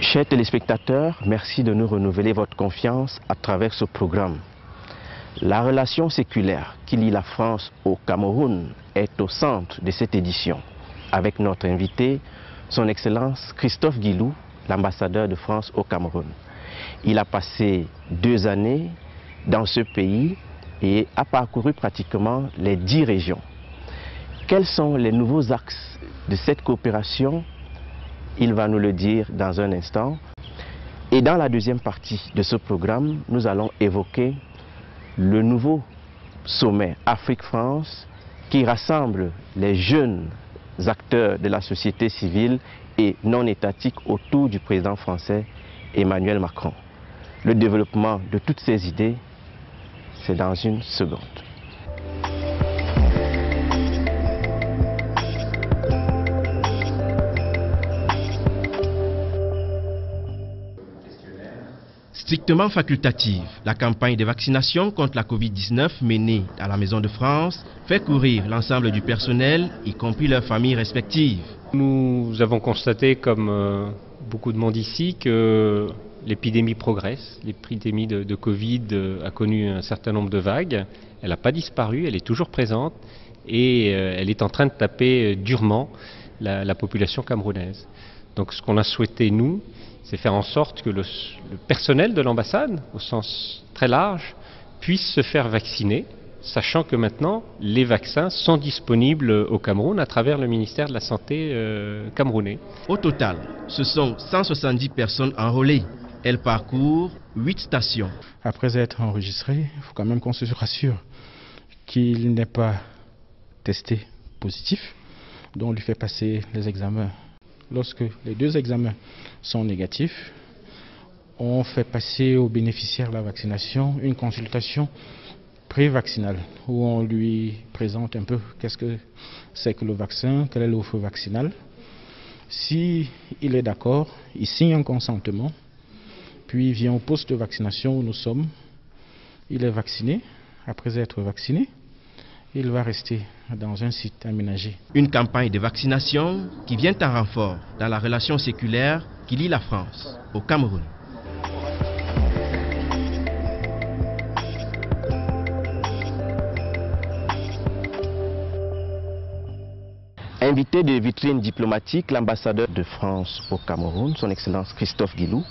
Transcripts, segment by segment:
Chers téléspectateurs, merci de nous renouveler votre confiance à travers ce programme. La relation séculaire qui lie la France au Cameroun est au centre de cette édition, avec notre invité, son Excellence Christophe Guilou, l'ambassadeur de France au Cameroun. Il a passé 2 années dans ce pays et a parcouru pratiquement les 10 régions. Quels sont les nouveaux axes de cette coopération? Il va nous le dire dans un instant. Et dans la deuxième partie de ce programme, nous allons évoquer le nouveau sommet Afrique-France qui rassemble les jeunes acteurs de la société civile et non étatiques autour du président français Emmanuel Macron. Le développement de toutes ces idées, c'est dans une seconde. Strictement facultative, la campagne de vaccination contre la Covid-19 menée à la Maison de France fait courir l'ensemble du personnel, y compris leurs familles respectives. Nous avons constaté, comme beaucoup de monde ici, que l'épidémie progresse. L'épidémie de Covid a connu un certain nombre de vagues. Elle n'a pas disparu, elle est toujours présente et elle est en train de taper durement la population camerounaise. Donc ce qu'on a souhaité, nous, c'est faire en sorte que le personnel de l'ambassade, au sens très large, puisse se faire vacciner, sachant que maintenant, les vaccins sont disponibles au Cameroun à travers le ministère de la Santé camerounais. Au total, ce sont 170 personnes enrôlées. Elles parcourent 8 stations. Après être enregistré, il faut quand même qu'on se rassure qu'il n'est pas testé positif, donc on lui fait passer les examens. Lorsque les 2 examens sont négatifs, on fait passer aux bénéficiaires de la vaccination une consultation pré-vaccinale où on lui présente un peu qu'est-ce que c'est que le vaccin, quelle est l'offre vaccinale. Si il est d'accord, il signe un consentement, puis il vient au poste de vaccination où nous sommes. Il est vacciné. Après être vacciné, il va rester dans un site aménagé. Une campagne de vaccination qui vient en renfort dans la relation séculaire qui lie la France au Cameroun. Invité de vitrine diplomatique, l'ambassadeur de France au Cameroun, son Excellence Christophe Guilou.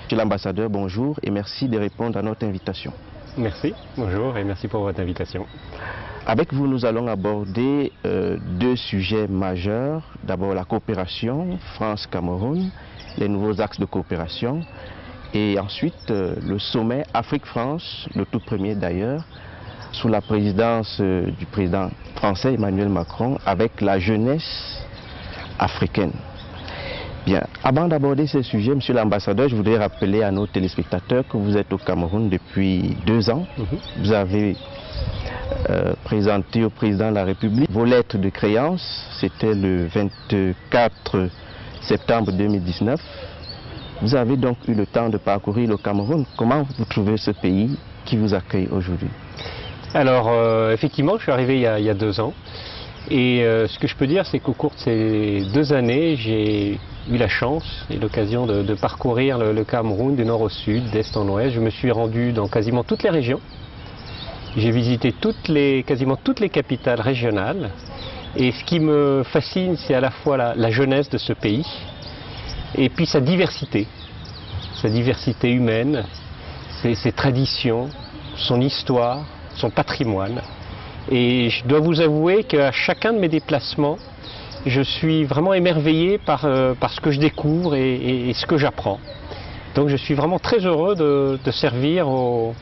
Monsieur l'ambassadeur, bonjour et merci de répondre à notre invitation. Merci, bonjour et merci pour votre invitation. Avec vous, nous allons aborder 2 sujets majeurs. D'abord la coopération France-Cameroun, les nouveaux axes de coopération. Et ensuite le sommet Afrique-France, le tout premier d'ailleurs, sous la présidence du président français Emmanuel Macron, avec la jeunesse africaine. Bien, avant d'aborder ces sujets, monsieur l'ambassadeur, je voudrais rappeler à nos téléspectateurs que vous êtes au Cameroun depuis 2 ans. Vous avez présenté au président de la République vos lettres de créance, c'était le 24 septembre 2019. Vous avez donc eu le temps de parcourir le Cameroun. Comment vous trouvez ce pays qui vous accueille aujourd'hui? Alors, effectivement, je suis arrivé il y a 2 ans. Et ce que je peux dire, c'est qu'au cours de ces 2 années, j'ai eu la chance et l'occasion de parcourir le Cameroun du nord au sud, d'est en ouest. Je me suis rendu dans quasiment toutes les régions. J'ai visité quasiment toutes les capitales régionales. Et ce qui me fascine, c'est à la fois la jeunesse de ce pays et puis sa diversité humaine, ses traditions, son histoire, son patrimoine. Et je dois vous avouer qu'à chacun de mes déplacements, je suis vraiment émerveillé par ce que je découvre et ce que j'apprends. Donc je suis vraiment très heureux de servir au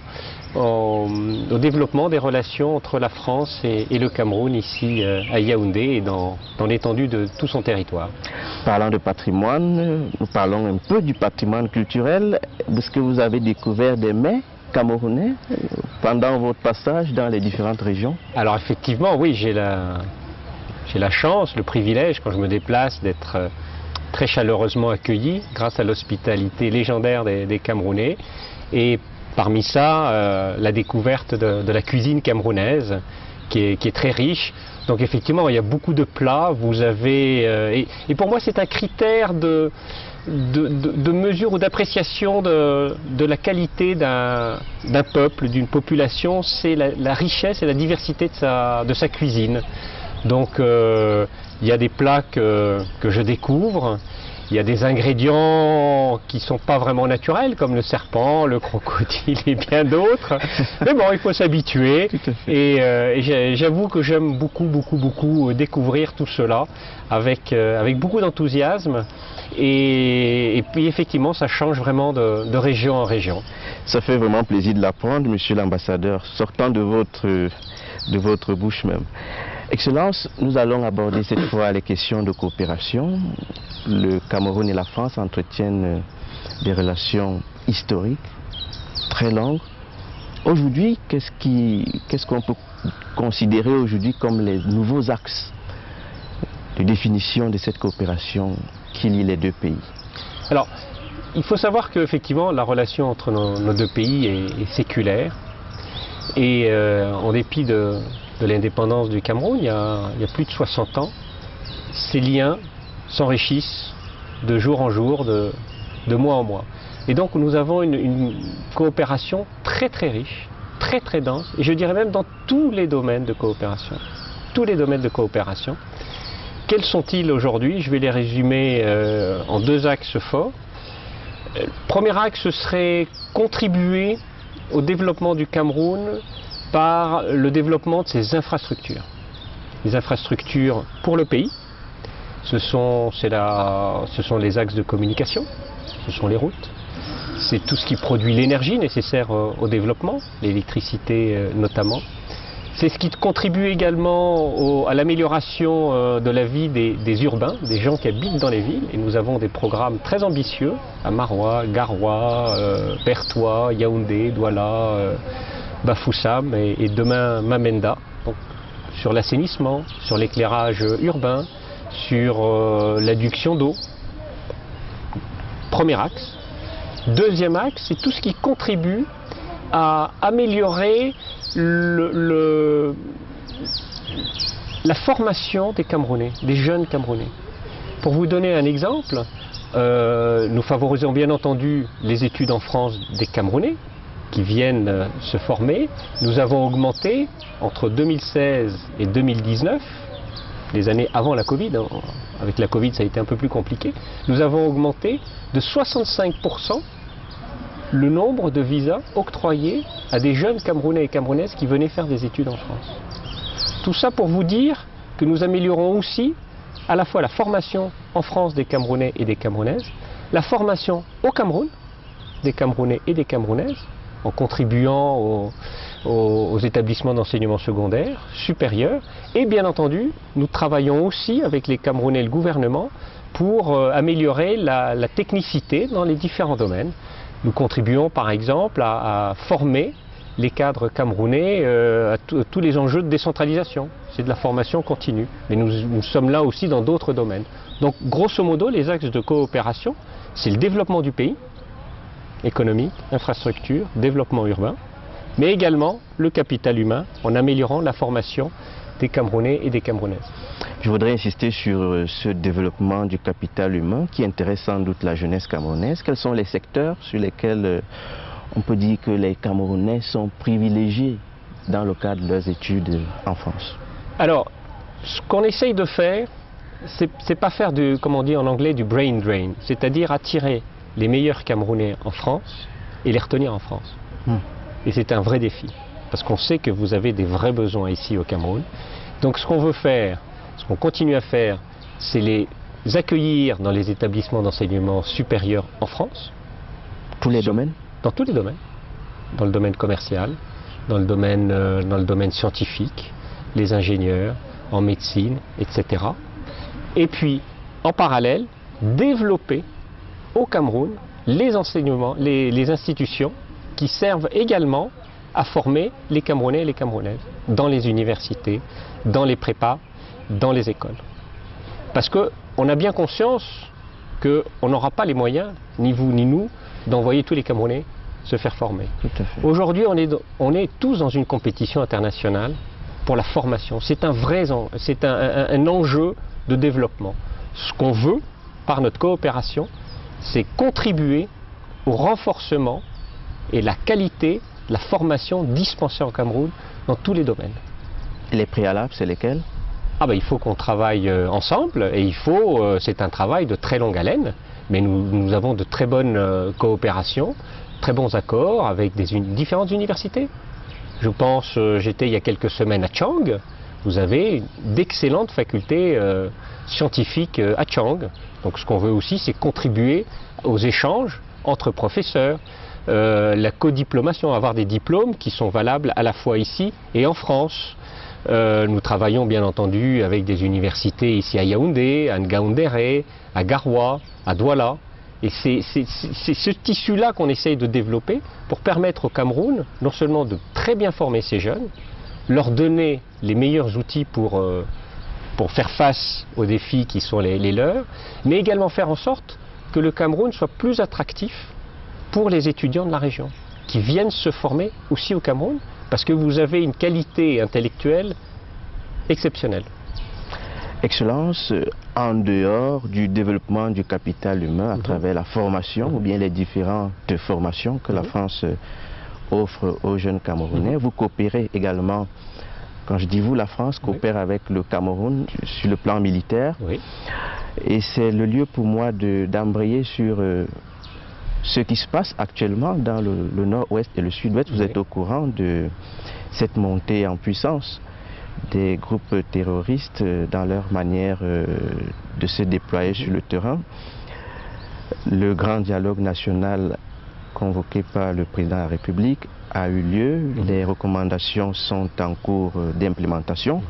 développement des relations entre la France et le Cameroun ici à Yaoundé et dans l'étendue de tout son territoire. Parlant de patrimoine, nous parlons un peu du patrimoine culturel, de ce que vous avez découvert des mets camerounais pendant votre passage dans les différentes régions. Alors effectivement, oui, j'ai la chance, le privilège quand je me déplace d'être très chaleureusement accueilli grâce à l'hospitalité légendaire des Camerounais. Et parmi ça, la découverte de la cuisine camerounaise qui est très riche. Donc effectivement, il y a beaucoup de plats. Vous avez et pour moi, c'est un critère de mesure ou d'appréciation de la qualité d'un peuple, d'une population. C'est la richesse et la diversité de sa cuisine. Donc il y a des plats que je découvre. Il y a des ingrédients qui ne sont pas vraiment naturels, comme le serpent, le crocodile et bien d'autres. Mais bon, il faut s'habituer. Et j'avoue que j'aime beaucoup découvrir tout cela avec beaucoup d'enthousiasme. Et puis effectivement, ça change vraiment de région en région. Ça fait vraiment plaisir de l'apprendre, monsieur l'ambassadeur, sortant de votre bouche même. Excellence, nous allons aborder cette fois les questions de coopération. Le Cameroun et la France entretiennent des relations historiques très longues. Aujourd'hui, qu'est-ce qu'on peut considérer aujourd'hui comme les nouveaux axes de définition de cette coopération qui lie les deux pays? Alors, il faut savoir qu'effectivement, la relation entre nos deux pays est séculaire. Et en dépit de l'indépendance du Cameroun, il y a plus de 60 ans, ces liens s'enrichissent de jour en jour, de mois en mois. Et donc nous avons une coopération très riche, très dense, et je dirais même dans tous les domaines de coopération. Tous les domaines de coopération. Quels sont-ils aujourd'hui? Je vais les résumer en deux axes forts. Le premier axe serait contribuer au développement du Cameroun par le développement de ses infrastructures. Les infrastructures pour le pays, ce sont les axes de communication, ce sont les routes, c'est tout ce qui produit l'énergie nécessaire au développement, l'électricité notamment. C'est ce qui contribue également à l'amélioration de la vie des urbains, des gens qui habitent dans les villes. Et nous avons des programmes très ambitieux à Maroua, Garoua, Bertoua, Yaoundé, Douala, Bafoussam et demain Mamenda. Donc, sur l'assainissement, sur l'éclairage urbain, sur l'adduction d'eau. Premier axe. Deuxième axe, c'est tout ce qui contribue à améliorer la formation des Camerounais, des jeunes Camerounais. Pour vous donner un exemple, nous favorisons bien entendu les études en France des Camerounais qui viennent se former. Nous avons augmenté entre 2016 et 2019, les années avant la Covid, avec la Covid ça a été un peu plus compliqué, nous avons augmenté de 65% le nombre de visas octroyés à des jeunes Camerounais et Camerounaises qui venaient faire des études en France. Tout ça pour vous dire que nous améliorons aussi à la fois la formation en France des Camerounais et des Camerounaises, la formation au Cameroun des Camerounais et des Camerounaises, en contribuant aux établissements d'enseignement secondaire, supérieur, et bien entendu, nous travaillons aussi avec les Camerounais et le gouvernement pour améliorer la technicité dans les différents domaines. Nous contribuons par exemple à former les cadres camerounais à tous les enjeux de décentralisation. C'est de la formation continue. Mais nous sommes là aussi dans d'autres domaines. Donc grosso modo, les axes de coopération, c'est le développement du pays, économique, infrastructure, développement urbain, mais également le capital humain en améliorant la formation des Camerounais et des Camerounaises. Je voudrais insister sur ce développement du capital humain qui intéresse sans doute la jeunesse camerounaise. Quels sont les secteurs sur lesquels on peut dire que les Camerounais sont privilégiés dans le cadre de leurs études en France? Alors, ce qu'on essaye de faire, c'est pas faire comme on dit en anglais, du brain drain, c'est-à-dire attirer les meilleurs Camerounais en France et les retenir en France. Et c'est un vrai défi, parce qu'on sait que vous avez des vrais besoins ici au Cameroun. Donc ce qu'on veut faire, ce qu'on continue à faire, c'est les accueillir dans les établissements d'enseignement supérieur en France. Tous les domaines? Dans tous les domaines. Dans le domaine commercial, dans le domaine scientifique, les ingénieurs, en médecine, etc. Et puis, en parallèle, développer au Cameroun les enseignements, les institutions qui servent également à former les Camerounais et les Camerounaises dans les universités, dans les prépas, dans les écoles. Parce qu'on a bien conscience qu'on n'aura pas les moyens, ni vous ni nous, d'envoyer tous les Camerounais se faire former. Tout à fait. Aujourd'hui, on est tous dans une compétition internationale pour la formation. C'est un un enjeu de développement. Ce qu'on veut, par notre coopération, c'est contribuer au renforcement et la qualité de la formation dispensée au Cameroun dans tous les domaines. Et les préalables, c'est lesquels? Il faut qu'on travaille ensemble et c'est un travail de très longue haleine, mais nous avons de très bonnes coopérations, très bons accords avec différentes universités. Je pense, j'étais il y a quelques semaines à Chang, vous avez d'excellentes facultés scientifiques à Chang. Donc ce qu'on veut aussi, c'est contribuer aux échanges entre professeurs, la codiplomation, avoir des diplômes qui sont valables à la fois ici et en France. Nous travaillons bien entendu avec des universités ici à Yaoundé, à Ngaoundéré, à Garoua, à Douala. Et c'est ce tissu-là qu'on essaye de développer pour permettre au Cameroun non seulement de très bien former ces jeunes, leur donner les meilleurs outils pour faire face aux défis qui sont les leurs, mais également faire en sorte que le Cameroun soit plus attractif pour les étudiants de la région, qui viennent se former aussi au Cameroun, parce que vous avez une qualité intellectuelle exceptionnelle. Excellence, en dehors du développement du capital humain à travers la formation ou bien les différentes formations que la France offre aux jeunes Camerounais, vous coopérez également, quand je dis vous, la France coopère avec le Cameroun sur le plan militaire. Et c'est le lieu pour moi d'embrayer sur ce qui se passe actuellement dans le nord-ouest et le sud-ouest. Vous êtes au courant de cette montée en puissance des groupes terroristes dans leur manière de se déployer sur le terrain. Le grand dialogue national convoqué par le président de la République a eu lieu. Les recommandations sont en cours d'implémentation.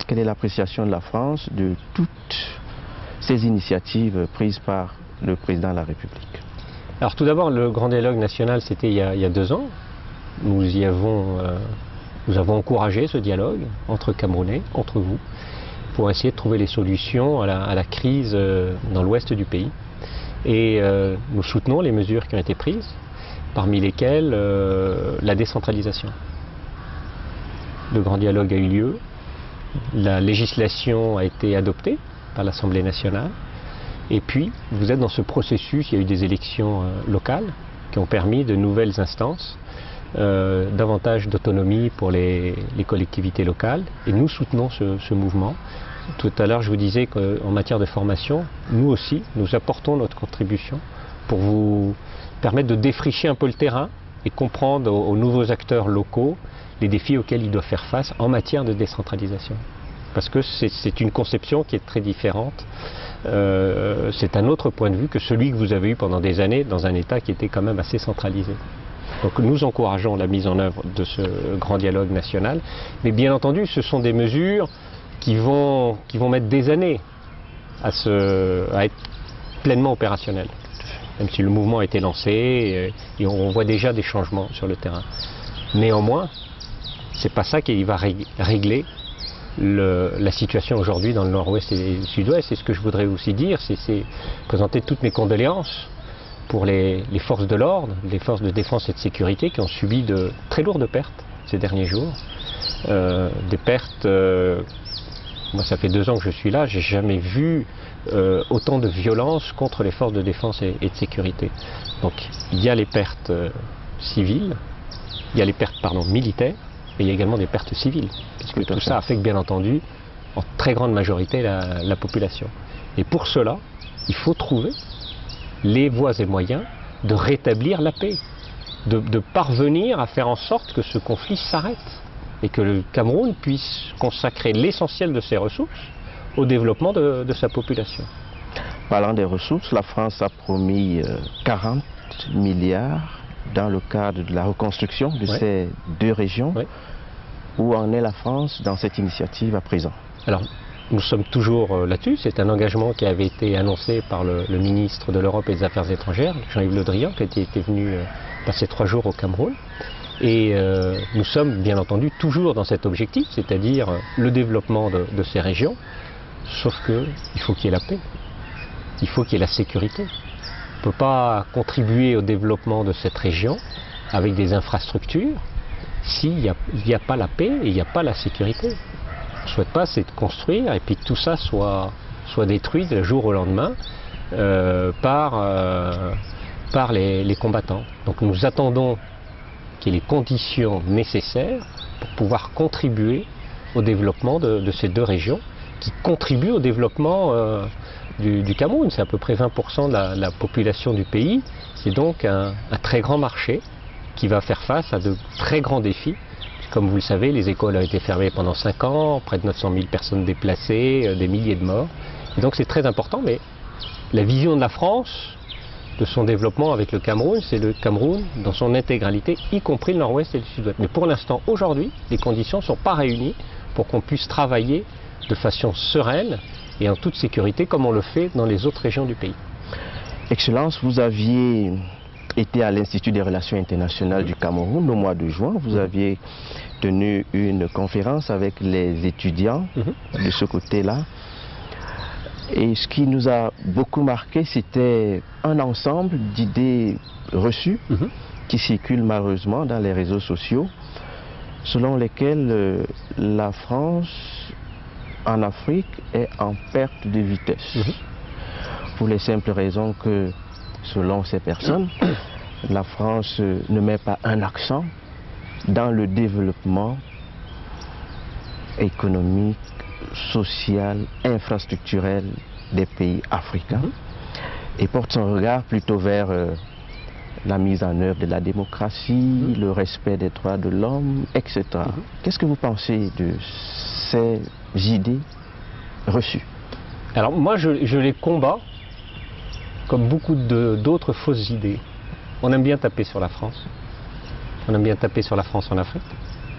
Quelle est l'appréciation de la France de toutes ces initiatives prises par le président de la République? Alors tout d'abord, le grand dialogue national, c'était il y a 2 ans. Nous avons encouragé ce dialogue entre Camerounais, entre vous, pour essayer de trouver les solutions à la crise dans l'ouest du pays. Et nous soutenons les mesures qui ont été prises, parmi lesquelles la décentralisation. Le grand dialogue a eu lieu, la législation a été adoptée par l'Assemblée nationale, et puis vous êtes dans ce processus, il y a eu des élections locales qui ont permis de nouvelles instances, davantage d'autonomie pour les collectivités locales, et nous soutenons ce mouvement. Tout à l'heure, je vous disais qu'en matière de formation, nous aussi, nous apportons notre contribution pour vous permettre de défricher un peu le terrain et comprendre aux nouveaux acteurs locaux les défis auxquels ils doivent faire face en matière de décentralisation. Parce que c'est une conception qui est très différente. C'est un autre point de vue que celui que vous avez eu pendant des années dans un État qui était quand même assez centralisé. Donc nous encourageons la mise en œuvre de ce grand dialogue national, mais bien entendu ce sont des mesures qui vont mettre des années à être pleinement opérationnelles, même si le mouvement a été lancé et on voit déjà des changements sur le terrain. Néanmoins, c'est pas ça qui va régler la situation aujourd'hui dans le nord-ouest et le sud-ouest. Et ce que je voudrais aussi dire, c'est présenter toutes mes condoléances pour les forces de l'ordre, les forces de défense et de sécurité qui ont subi de très lourdes pertes ces derniers jours. Des pertes, moi ça fait 2 ans que je suis là, j'ai jamais vu autant de violence contre les forces de défense et de sécurité. Donc il y a les pertes civiles, il y a les pertes militaires, mais il y a également des pertes civiles, puisque tout ça affecte bien entendu en très grande majorité la population. Et pour cela, il faut trouver les voies et moyens de rétablir la paix, de parvenir à faire en sorte que ce conflit s'arrête et que le Cameroun puisse consacrer l'essentiel de ses ressources au développement de sa population. Parlant des ressources, la France a promis 40 milliards dans le cadre de la reconstruction de ces 2 régions. Où en est la France dans cette initiative à présent? Alors, nous sommes toujours là-dessus. C'est un engagement qui avait été annoncé par le ministre de l'Europe et des Affaires étrangères, Jean-Yves Le Drian, qui était venu passer 3 jours au Cameroun. Et nous sommes bien entendu toujours dans cet objectif, c'est-à-dire le développement de ces régions, sauf qu'il faut qu'il y ait la paix, il faut qu'il y ait la sécurité. On ne peut pas contribuer au développement de cette région avec des infrastructures s'il n'y a pas la paix et il n'y a pas la sécurité. Ce qu'on ne souhaite pas, c'est de construire et puis que tout ça soit détruit du jour au lendemain par les combattants. Donc nous attendons qu'il y ait les conditions nécessaires pour pouvoir contribuer au développement de ces deux régions, qui contribuent au développement du Cameroun. C'est à peu près 20% de la population du pays. C'est donc un très grand marché qui va faire face à de très grands défis. Comme vous le savez, les écoles ont été fermées pendant 5 ans, près de 900 000 personnes déplacées, des milliers de morts. Et donc c'est très important, mais la vision de la France, de son développement avec le Cameroun, c'est le Cameroun dans son intégralité, y compris le nord-ouest et le sud-ouest. Mais pour l'instant, aujourd'hui, les conditions ne sont pas réunies pour qu'on puisse travailler de façon sereine et en toute sécurité comme on le fait dans les autres régions du pays. Excellence, vous aviez été à l'Institut des Relations Internationales du Cameroun au mois de juin. Vous aviez tenu une conférence avec les étudiants de ce côté-là. Et ce qui nous a beaucoup marqué, c'était un ensemble d'idées reçues qui circulent malheureusement dans les réseaux sociaux, selon lesquelles la France en Afrique est en perte de vitesse. Pour les simples raisons que, selon ces personnes, la France ne met pas un accent dans le développement économique, social, infrastructurel des pays africains et porte son regard plutôt vers la mise en œuvre de la démocratie, le respect des droits de l'homme, etc. Qu'est-ce que vous pensez de ces idées reçues? Alors moi je les combats comme beaucoup d'autres fausses idées. On aime bien taper sur la France. On aime bien taper sur la France en Afrique.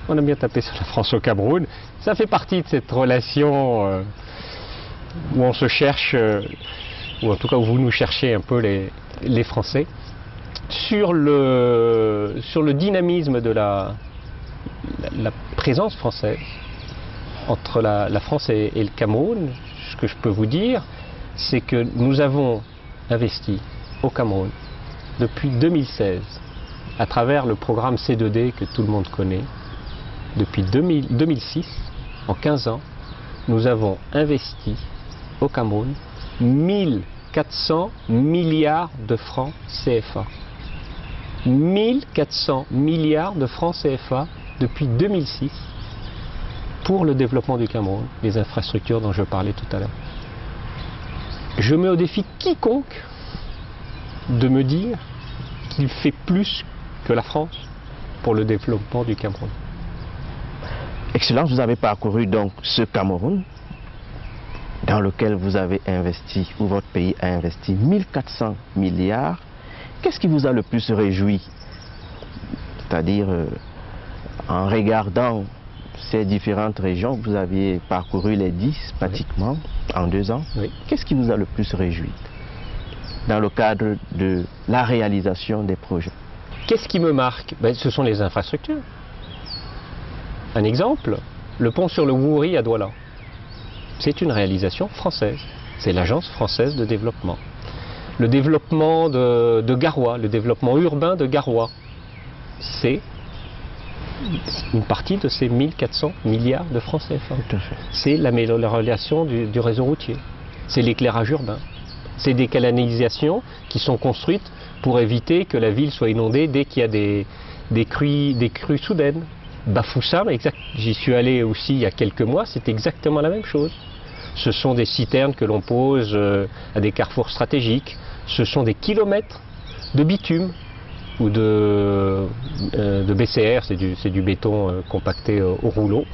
On aime bien taper sur la France au Cameroun. Ça fait partie de cette relation où on se cherche, ou en tout cas où vous nous cherchez un peu les Français. Sur le dynamisme de la présence française entre la France et le Cameroun, ce que je peux vous dire, c'est que nous avons investi au Cameroun depuis 2016 à travers le programme C2D que tout le monde connaît. Depuis 2006, en 15 ans, nous avons investi au Cameroun 1400 milliards de francs CFA. 1400 milliards de francs CFA depuis 2006 pour le développement du Cameroun, les infrastructures dont je parlais tout à l'heure. Je mets au défi quiconque de me dire qu'il fait plus que la France pour le développement du Cameroun. Excellence, vous avez parcouru donc ce Cameroun dans lequel vous avez investi, où votre pays a investi 1400 milliards. Qu'est-ce qui vous a le plus réjoui? C'est-à-dire, en regardant ces différentes régions, vous aviez parcouru les 10 pratiquement en 2 ans. Qu'est-ce qui vous a le plus réjoui dans le cadre de la réalisation des projets? Qu'est-ce qui me marque? Ce sont les infrastructures. Un exemple, le pont sur le Wouri à Douala. C'est une réalisation française. C'est l'Agence française de développement. Le développement de Garoua, le développement urbain de Garoua, c'est une partie de ces 1400 milliards de francs CFA. C'est l'amélioration du réseau routier. C'est l'éclairage urbain. C'est des canalisations qui sont construites pour éviter que la ville soit inondée dès qu'il y a des crues soudaines. Bafoussam, j'y suis allé aussi il y a quelques mois, c'est exactement la même chose. Ce sont des citernes que l'on pose à des carrefours stratégiques. Ce sont des kilomètres de bitume ou de BCR, c'est du béton compacté au rouleau.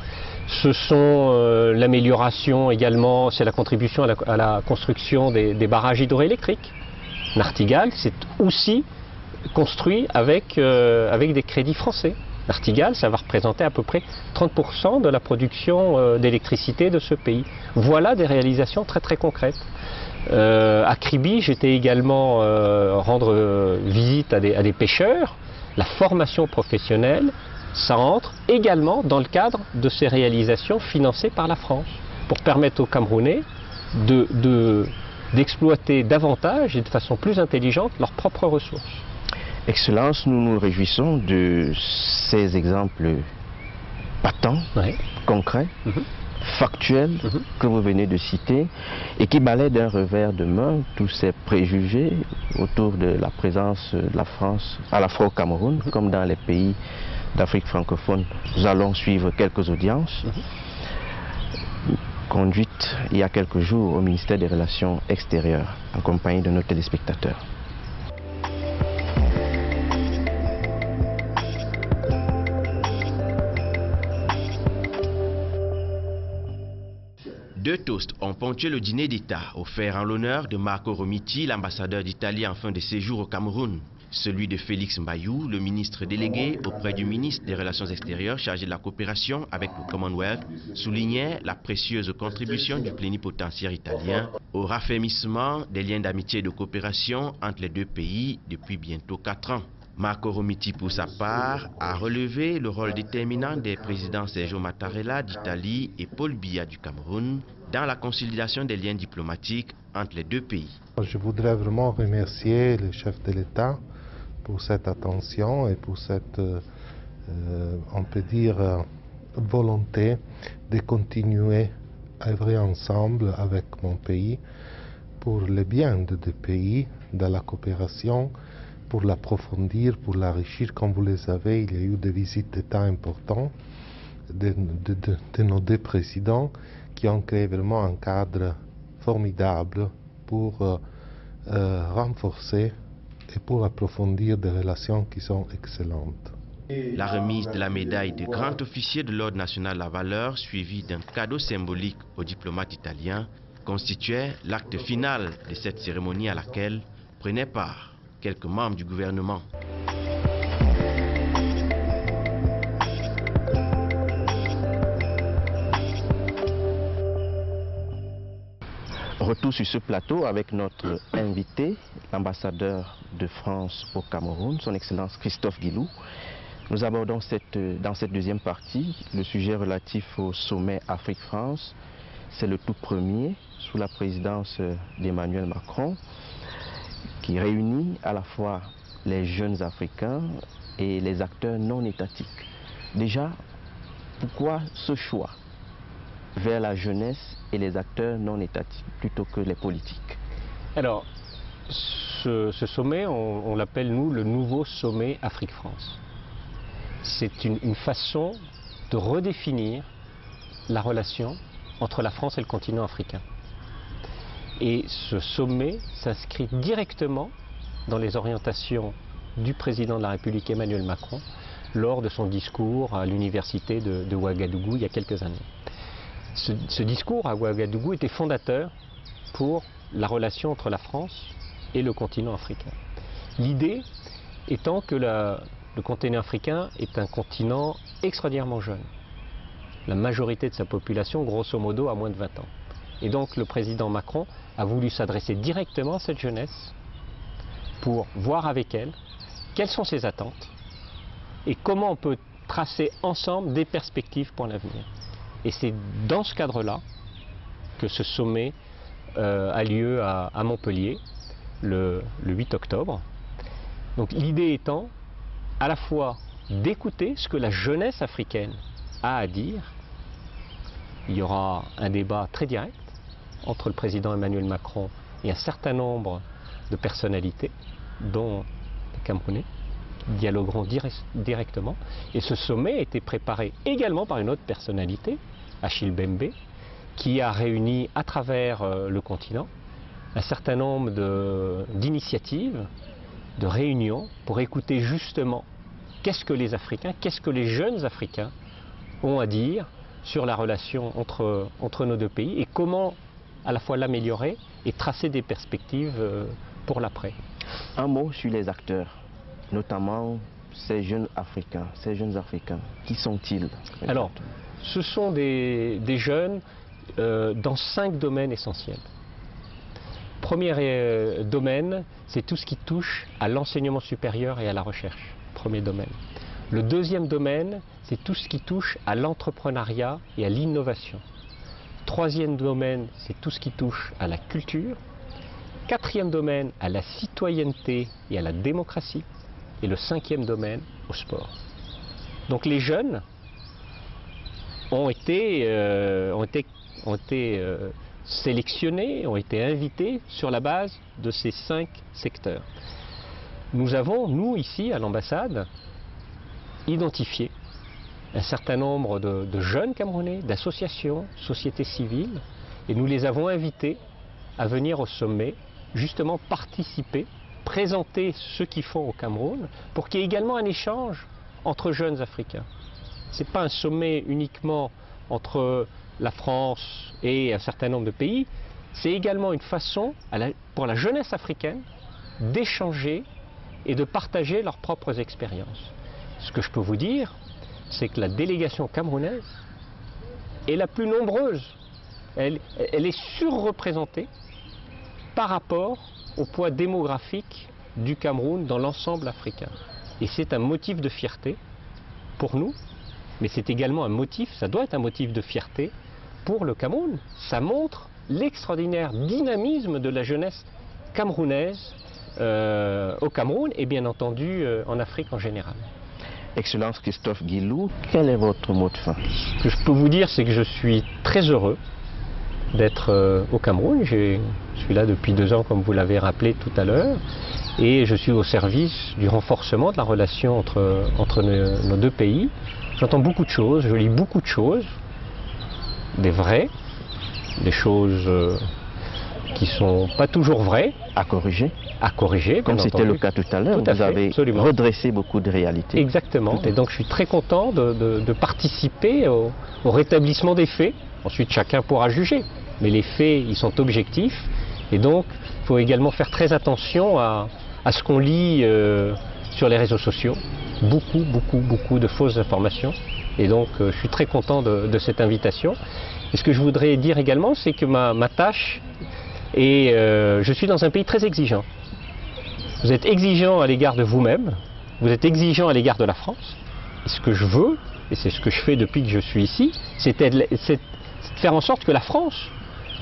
Ce sont l'amélioration également, c'est la contribution à la construction des barrages hydroélectriques. Nartigal, c'est aussi construit avec des crédits français. Nartigal, ça va représenter à peu près 30% de la production d'électricité de ce pays. Voilà des réalisations très très concrètes. À Kribi, j'étais également rendre visite à des pêcheurs. La formation professionnelle, ça entre également dans le cadre de ces réalisations financées par la France, pour permettre aux Camerounais d'exploiter davantage et de façon plus intelligente leurs propres ressources. Excellence, nous nous réjouissons de ces exemples patents, concrets, factuels que vous venez de citer et qui balayent d'un revers de main tous ces préjugés autour de la présence de la France à la fois au Cameroun comme dans les pays d'Afrique francophone. Nous allons suivre quelques audiences conduites il y a quelques jours au ministère des Relations extérieures en compagnie de nos téléspectateurs. Deux toasts ont ponctué le dîner d'État offert en l'honneur de Marco Romiti, l'ambassadeur d'Italie en fin de séjour au Cameroun. Celui de Félix Mbayou, le ministre délégué auprès du ministre des Relations extérieures chargé de la coopération avec le Commonwealth, soulignait la précieuse contribution du plénipotentiaire italien au raffermissement des liens d'amitié et de coopération entre les deux pays depuis bientôt 4 ans. Marco Romiti, pour sa part, a relevé le rôle déterminant des présidents Sergio Mattarella d'Italie et Paul Biya du Cameroun dans la consolidation des liens diplomatiques entre les deux pays. Je voudrais vraiment remercier le chef de l'État pour cette attention et pour cette, on peut dire, volonté de continuer à œuvrer ensemble avec mon pays pour le bien de deux pays, dans la coopération, pour l'approfondir, pour l'enrichir. Comme vous le savez, il y a eu des visites d'État importantes de nos deux présidents qui ont créé vraiment un cadre formidable pour renforcer et pour approfondir des relations qui sont excellentes. La remise de la médaille de grand officier de l'Ordre national de la valeur, suivie d'un cadeau symbolique au diplomate italien, constituait l'acte final de cette cérémonie à laquelle prenaient part quelques membres du gouvernement. Retour sur ce plateau avec notre invité, l'ambassadeur de France au Cameroun, son Excellence Christophe Guilou. Nous abordons dans cette deuxième partie le sujet relatif au sommet Afrique-France. C'est le tout premier sous la présidence d'Emmanuel Macron, qui réunit à la fois les jeunes Africains et les acteurs non étatiques. Déjà, pourquoi ce choix vers la jeunesse et les acteurs non étatiques plutôt que les politiques? Alors, ce sommet, on l'appelle nous le nouveau sommet Afrique-France. C'est une façon de redéfinir la relation entre la France et le continent africain. Et ce sommet s'inscrit directement dans les orientations du président de la République Emmanuel Macron lors de son discours à l'université de Ouagadougou il y a quelques années. Ce discours à Ouagadougou était fondateur pour la relation entre la France et le continent africain. L'idée étant que le continent africain est un continent extraordinairement jeune. La majorité de sa population, grosso modo, a moins de 20 ans. Et donc le président Macron a voulu s'adresser directement à cette jeunesse pour voir avec elle quelles sont ses attentes et comment on peut tracer ensemble des perspectives pour l'avenir. Et c'est dans ce cadre-là que ce sommet a lieu à Montpellier le 8 octobre. Donc l'idée étant à la fois d'écouter ce que la jeunesse africaine a à dire. Il y aura un débat très direct entre le président Emmanuel Macron et un certain nombre de personnalités, dont les Camerounais, dialogueront directement. Et ce sommet a été préparé également par une autre personnalité, Achille Mbembe, qui a réuni à travers le continent un certain nombre d'initiatives, de réunions, pour écouter justement qu'est-ce que les Africains, qu'est-ce que les jeunes Africains ont à dire sur la relation entre nos deux pays et comment à la fois l'améliorer et tracer des perspectives pour l'après. Un mot sur les acteurs, notamment ces jeunes Africains. Qui sont-ils? Alors, ce sont des jeunes dans 5 domaines essentiels. Premier domaine, c'est tout ce qui touche à l'enseignement supérieur et à la recherche. Premier domaine. Le deuxième domaine, c'est tout ce qui touche à l'entrepreneuriat et à l'innovation. Troisième domaine, c'est tout ce qui touche à la culture. Quatrième domaine, à la citoyenneté et à la démocratie. et le 5e domaine au sport. Donc les jeunes ont été sélectionnés, ont été invités sur la base de ces 5 secteurs. Nous avons, nous, ici, à l'ambassade, identifié un certain nombre de jeunes Camerounais, d'associations, sociétés civiles, et nous les avons invités à venir au sommet, justement participer, présenter ce qu'ils font au Cameroun, pour qu'il y ait également un échange entre jeunes Africains. Ce n'est pas un sommet uniquement entre la France et un certain nombre de pays, c'est également une façon pour la jeunesse africaine d'échanger et de partager leurs propres expériences. Ce que je peux vous dire, c'est que la délégation camerounaise est la plus nombreuse. Elle est surreprésentée par rapport au poids démographique du Cameroun dans l'ensemble africain. Et c'est un motif de fierté pour nous, mais c'est également un motif, ça doit être un motif de fierté pour le Cameroun. Ça montre l'extraordinaire dynamisme de la jeunesse camerounaise au Cameroun et bien entendu en Afrique en général. Excellence Christophe Guilou, quel est votre mot de fin? Ce que je peux vous dire, c'est que je suis très heureux d'être au Cameroun. Je suis là depuis 2 ans, comme vous l'avez rappelé tout à l'heure, et je suis au service du renforcement de la relation entre nos 2 pays. J'entends beaucoup de choses, je lis beaucoup de choses, des vraies, des choses qui ne sont pas toujours vraies. À corriger. À corriger, comme c'était le cas tout à l'heure, vous avez redressé beaucoup de réalités. Exactement, et donc je suis très content de participer au rétablissement des faits. Ensuite, chacun pourra juger, mais les faits, ils sont objectifs, et donc il faut également faire très attention à ce qu'on lit sur les réseaux sociaux. Beaucoup de fausses informations, et donc je suis très content de cette invitation. Et ce que je voudrais dire également, c'est que ma tâche, et je suis dans un pays très exigeant. Vous êtes exigeant à l'égard de vous-même, vous êtes exigeant à l'égard de la France. Et ce que je veux, et c'est ce que je fais depuis que je suis ici, c'est de faire en sorte que la France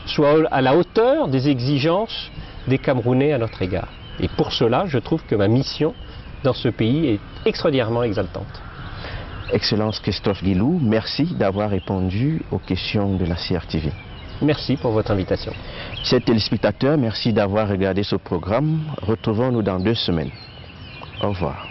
soit à la hauteur des exigences des Camerounais à notre égard. Et pour cela, je trouve que ma mission dans ce pays est extraordinairement exaltante. Excellence Christophe Guilou, merci d'avoir répondu aux questions de la CRTV. Merci pour votre invitation. Chers téléspectateurs, merci d'avoir regardé ce programme. Retrouvons-nous dans 2 semaines. Au revoir.